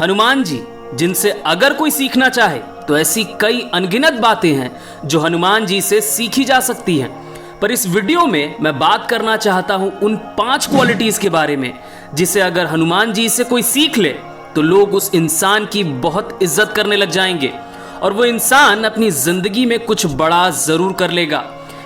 हनुमान जी जिनसे अगर कोई सीखना चाहे तो ऐसी कई अनगिनत बातें हैं जो हनुमान जी से सीखी जा सकती हैं। पर इस वीडियो में मैं बात करना चाहता हूं उन 5 क्वालिटीज के बारे में जिसे अगर हनुमान जी से कोई सीख ले तो लोग उस इंसान की बहुत इज्जत करने लग जाएंगे और वो इंसान अपनी जिंदगी में कुछ बड़ा जरूर कर लेगा।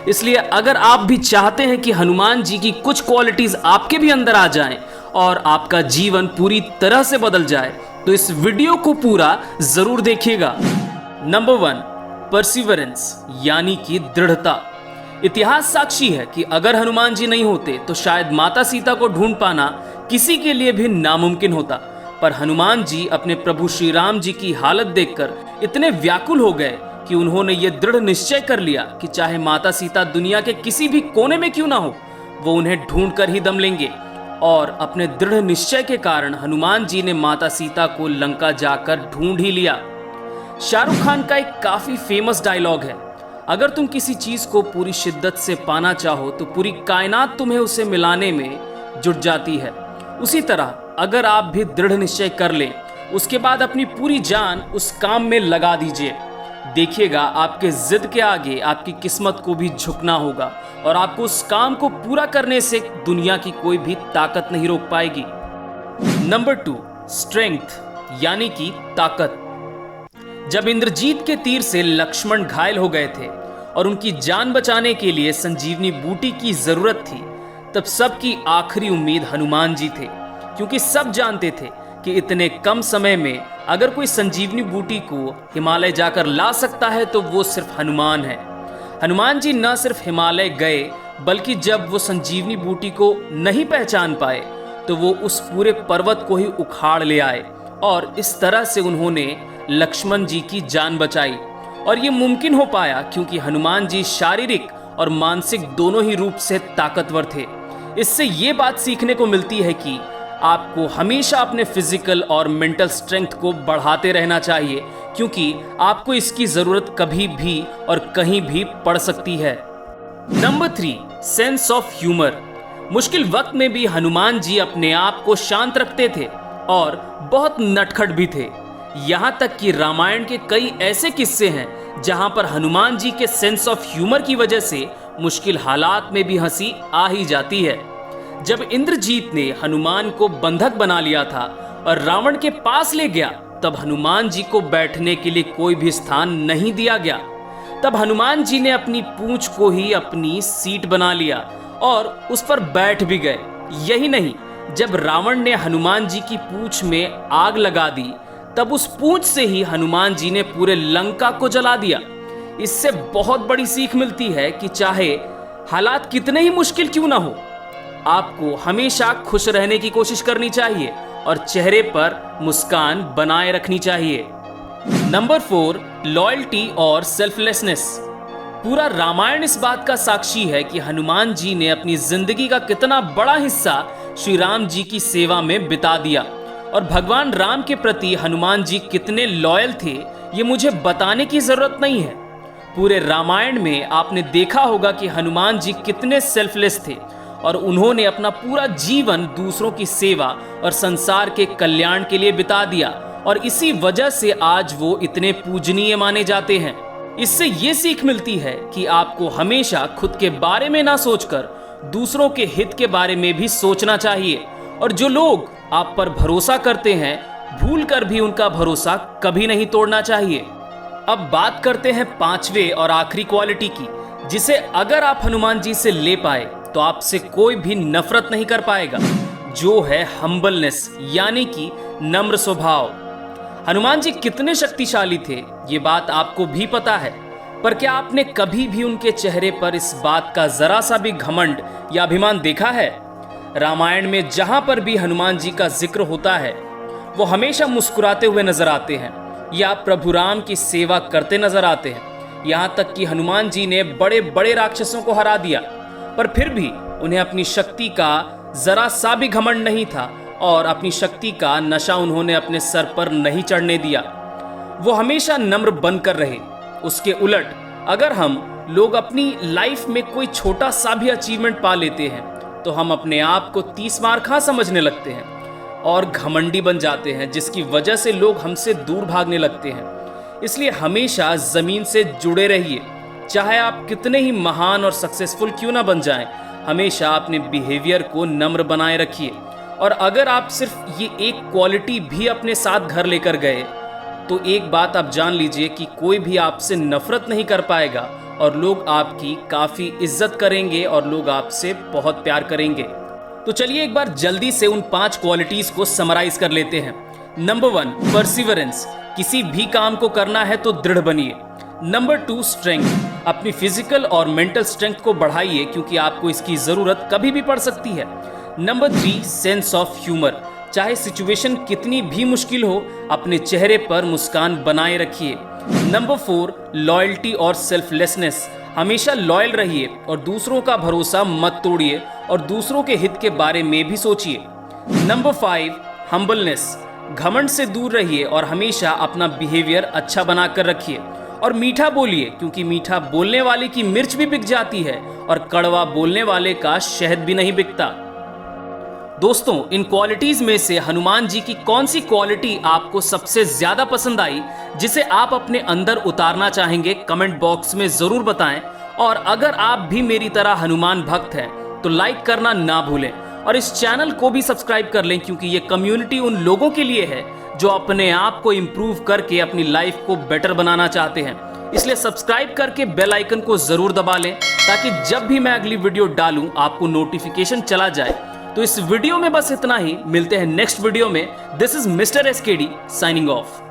इसलिए अगर आप भी चाहते हैं कि हनुमान जी की कुछ क्वालिटीज आपके भी अंदर आ जाएं और आपका जीवन पूरी तरह से बदल जाए तो इस वीडियो को पूरा जरूर देखिएगा। नंबर 1, परसिवरेंस यानी कि दृढ़ता। इतिहास साक्षी है कि अगर हनुमान जी नहीं होते तो शायद माता सीता को ढूंढ पाना किसी के लिए भी नामुमकिन होता। पर हनुमान जी अपने प्रभु श्री राम जी की हालत देखकर इतने व्याकुल हो गए कि उन्होंने ये दृढ़ निश्चय कर लिया कि चाहे माता सीता दुनिया के किसी भी कोने में क्यों ना हो, वो उन्हें ढूंढ कर ही दम लेंगे। और अपने दृढ़ निश्चय के कारण हनुमान जी ने माता सीता को लंका जाकर ढूंढ ही लिया। शाहरुख खान का एक काफी फेमस डायलॉग है, अगर तुम किसी चीज को पूरी शिद्दत से पाना चाहो तो पूरी कायनात तुम्हें उसे मिलाने में जुट जाती है। उसी तरह अगर आप भी दृढ़ निश्चय कर लें, उसके बाद अपनी पूरी जान उस काम में लगा दीजिए, देखिएगा आपके जिद के आगे आपकी किस्मत को भी झुकना होगा और आपको उस काम को पूरा करने से दुनिया की कोई भी ताकत नहीं रोक पाएगी। नंबर 2, स्ट्रेंथ यानी कि ताकत। जब इंद्रजीत के तीर से लक्ष्मण घायल हो गए थे और उनकी जान बचाने के लिए संजीवनी बूटी की जरूरत थी, तब सबकी आखिरी उम्मीद हनुमान जी थे, क्योंकि सब जानते थे कि इतने कम समय में अगर कोई संजीवनी बूटी को हिमालय जाकर ला सकता है तो वो सिर्फ हनुमान है। हनुमान जी न सिर्फ हिमालय गए बल्कि जब वो संजीवनी बूटी को नहीं पहचान पाए तो वो उस पूरे पर्वत को ही उखाड़ ले आए और इस तरह से उन्होंने लक्ष्मण जी की जान बचाई। और ये मुमकिन हो पाया क्योंकि हनुमान जी शारीरिक और मानसिक दोनों ही रूप से ताकतवर थे। इससे ये बात सीखने को मिलती है कि आपको हमेशा अपने फिजिकल और मेंटल स्ट्रेंथ को बढ़ाते रहना चाहिए, क्योंकि आपको इसकी जरूरत कभी भी और कहीं भी पड़ सकती है। Number 3, sense of humour. मुश्किल वक्त में भी हनुमान जी अपने आप को शांत रखते थे और बहुत नटखट भी थे। यहाँ तक कि रामायण के कई ऐसे किस्से हैं जहाँ पर हनुमान जी के सेंस ऑफ ह्यूमर की वजह से मुश्किल हालात में भी हंसी आ ही जाती है। जब इंद्रजीत ने हनुमान को बंधक बना लिया था और रावण के पास ले गया, तब हनुमान जी को बैठने के लिए कोई भी स्थान नहीं दिया गया। तब हनुमान जी ने अपनी पूंछ को ही अपनी सीट बना लिया और उस पर बैठ भी गए। यही नहीं, जब रावण ने हनुमान जी की पूंछ में आग लगा दी, तब उस पूंछ से ही हनुमान जी ने पूरे लंका को जला दिया। इससे बहुत बड़ी सीख मिलती है कि चाहे हालात कितने ही मुश्किल क्यों ना हो, आपको हमेशा खुश रहने की कोशिश करनी चाहिए और चेहरे पर मुस्कान बनाए रखनी चाहिए। नंबर 4, लॉयल्टी और सेल्फलेसनेस। पूरा रामायण इस बात का साक्षी है कि हनुमान जी ने अपनी जिंदगी का कितना बड़ा हिस्सा श्री राम जी की सेवा में बिता दिया और भगवान राम के प्रति हनुमान जी कितने लॉयल थे ये मुझे बताने की जरूरत नहीं है। पूरे रामायण में आपने देखा होगा कि हनुमान जी कितने सेल्फलेस थे और उन्होंने अपना पूरा जीवन दूसरों की सेवा और संसार के कल्याण के लिए बिता दिया और इसी वजह से आज वो इतने पूजनीय माने जाते हैं। इससे ये सीख मिलती है कि आपको हमेशा खुद के बारे में ना सोचकर दूसरों के हित के बारे में भी सोचना चाहिए और जो लोग आप पर भरोसा करते हैं भूल कर भी उनका भरोसा कभी नहीं तोड़ना चाहिए। अब बात करते हैं 5वें और आखिरी क्वालिटी की, जिसे अगर आप हनुमान जी से ले पाए तो आपसे कोई भी नफरत नहीं कर पाएगा, जो है हम्बलनेस यानी कि नम्र स्वभाव। हनुमान जी कितने शक्तिशाली थे ये बात आपको भी पता है, पर क्या आपने कभी भी उनके चेहरे पर इस बात का जरा सा भी घमंड या अभिमान देखा है? रामायण में जहां पर भी हनुमान जी का जिक्र होता है वो हमेशा मुस्कुराते हुए नजर आते हैं या प्रभु राम की सेवा करते नजर आते हैं। यहाँ तक कि हनुमान जी ने बड़े बड़े राक्षसों को हरा दिया, पर फिर भी उन्हें अपनी शक्ति का जरा सा भी घमंड नहीं था और अपनी शक्ति का नशा उन्होंने अपने सर पर नहीं चढ़ने दिया। वो हमेशा नम्र बनकर रहे। उसके उलट अगर हम लोग अपनी लाइफ में कोई छोटा सा भी अचीवमेंट पा लेते हैं तो हम अपने आप को 30 मार खा समझने लगते हैं। और घमंडी बन जाते हैं, जिसकी वजह से लोग हमसे दूर भागने लगते हैं। इसलिए हमेशा ज़मीन से जुड़े रहिए। चाहे आप कितने ही महान और सक्सेसफुल क्यों ना बन जाएं, हमेशा अपने बिहेवियर को नम्र बनाए रखिए। और अगर आप सिर्फ ये एक क्वालिटी भी अपने साथ घर लेकर गए तो एक बात आप जान लीजिए कि कोई भी आपसे नफरत नहीं कर पाएगा और लोग आपकी काफ़ी इज्जत करेंगे और लोग आपसे बहुत प्यार करेंगे। तो चलिए एक बार जल्दी से उन 5 क्वालिटीज़ को समराइज कर लेते हैं। Number 1, perseverance. किसी भी काम को करना है तो दृढ़ बनिए। Number 2, strength. अपनी फिजिकल और मेंटल स्ट्रेंथ को बढ़ाइए, क्योंकि आपको इसकी ज़रूरत कभी भी पड़ सकती है। Number 3, sense of humour. चाहे सिचुएशन कितनी भी मुश्किल हो, अपने चेहरे पर मुस्कान बनाए रखिए। नंबर 4, लॉयल्टी और सेल्फलेसनेस। हमेशा लॉयल रहिए और दूसरों का भरोसा मत तोड़िए और दूसरों के हित के बारे में भी सोचिए। Number 5, humbleness. घमंड से दूर रहिए और हमेशा अपना बिहेवियर अच्छा बनाकर रखिए। और मीठा बोलिए, क्योंकि मीठा बोलने वाले की मिर्च भी बिक जाती है और कड़वा बोलने वाले का शहद भी नहीं बिकता। दोस्तों, इन क्वालिटीज में से हनुमान जी की कौन सी क्वालिटी आपको सबसे ज्यादा पसंद आई, जिसे आप अपने अंदर उतारना चाहेंगे, कमेंट बॉक्स में जरूर बताएं। और अगर आप भी मेरी तरह हनुमान भक्त हैं तो लाइक करना ना भूलें और इस चैनल को भी सब्सक्राइब कर लें, क्योंकि ये कम्युनिटी उन लोगों के लिए है जो अपने आप को इम्प्रूव करके अपनी लाइफ को बेटर बनाना चाहते हैं। इसलिए सब्सक्राइब करके बेल आइकन को जरूर दबा लें, ताकि जब भी मैं अगली वीडियो डालूं आपको नोटिफिकेशन चला जाए। तो इस वीडियो में बस इतना ही। मिलते हैं नेक्स्ट वीडियो में। This is mister SKD signing off.